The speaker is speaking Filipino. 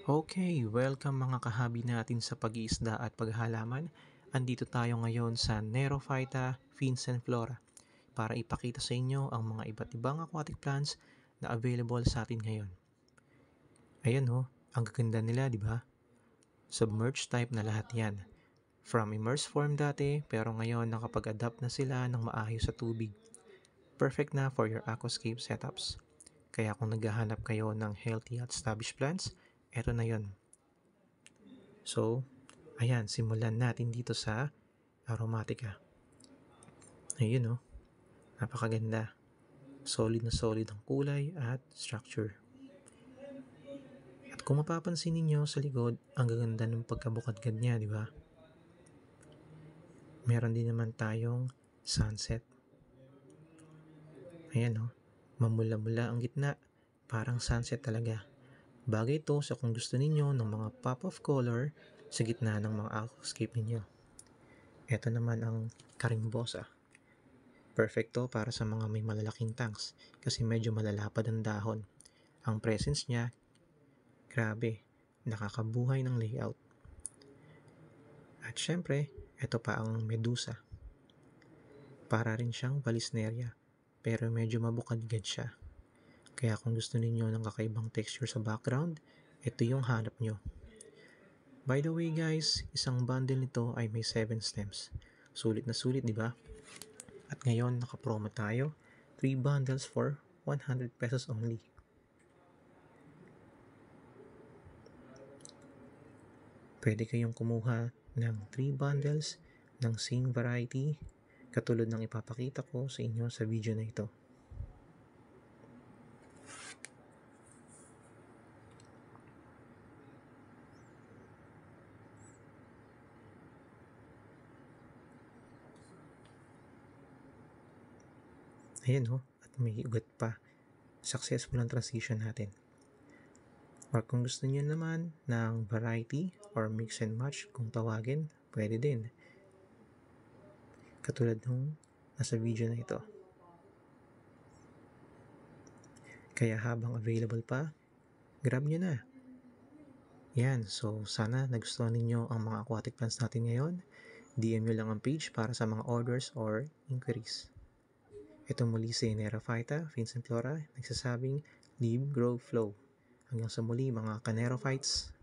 Okay, welcome mga kahabi natin sa pag-iisda at paghalaman. Andito tayo ngayon sa Nerophyta Flora para ipakita sa inyo ang mga iba't ibang aquatic plants na available sa atin ngayon. Ayan ho, ang gaganda nila, di ba? Submerged type na lahat yan. From immersed form dati, pero ngayon nakapag-adapt na sila ng maayos sa tubig. Perfect na for your aquascape setups. Kaya kung naghahanap kayo ng healthy at established plants, eto na yon. So, ayan, simulan natin dito sa Aromatica. Ayun, oh, napakaganda. Solid na solid ang kulay at structure. At kung mapapansin ninyo sa likod, ang gaganda ng pagkabukadkad niya, di ba? Meron din naman tayong sunset. Ayan, oh, mamula-mula ang gitna. Parang sunset talaga. Bagay ito sa kung gusto ninyo ng mga pop of color sa gitna ng mga aquascape ninyo. Ito naman ang Karimbosa. Perfecto para sa mga may malalaking tanks kasi medyo malalapad ang dahon. Ang presence niya, grabe, nakakabuhay ng layout. At syempre, ito pa ang Medusa. Para rin siyang Valisneria, pero medyo mabukadgad siya. Kaya kung gusto ninyo ng kakaibang texture sa background, ito yung hanap nyo. By the way guys, isang bundle nito ay may 7 stems. Sulit na sulit, di ba? At ngayon, naka-promo tayo. 3 bundles for 100 pesos only. Pwede kayong kumuha ng 3 bundles ng same variety katulad ng ipapakita ko sa inyo sa video na ito. Ayan ho, at may ugat pa. Successful ang transition natin. Or kung gusto niyo naman ng variety or mix and match kung tawagin, pwede din. Katulad nung nasa video na ito. Kaya habang available pa, grab nyo na. Yan, so sana nagustuhan ninyo ang mga aquatic plants natin ngayon. DM nyo lang ang page para sa mga orders or inquiries. Ito muli si Nerophyta Flora, nagsasabing Live, Grow, Flow. Hanggang sa muli mga ka-Nerophytes.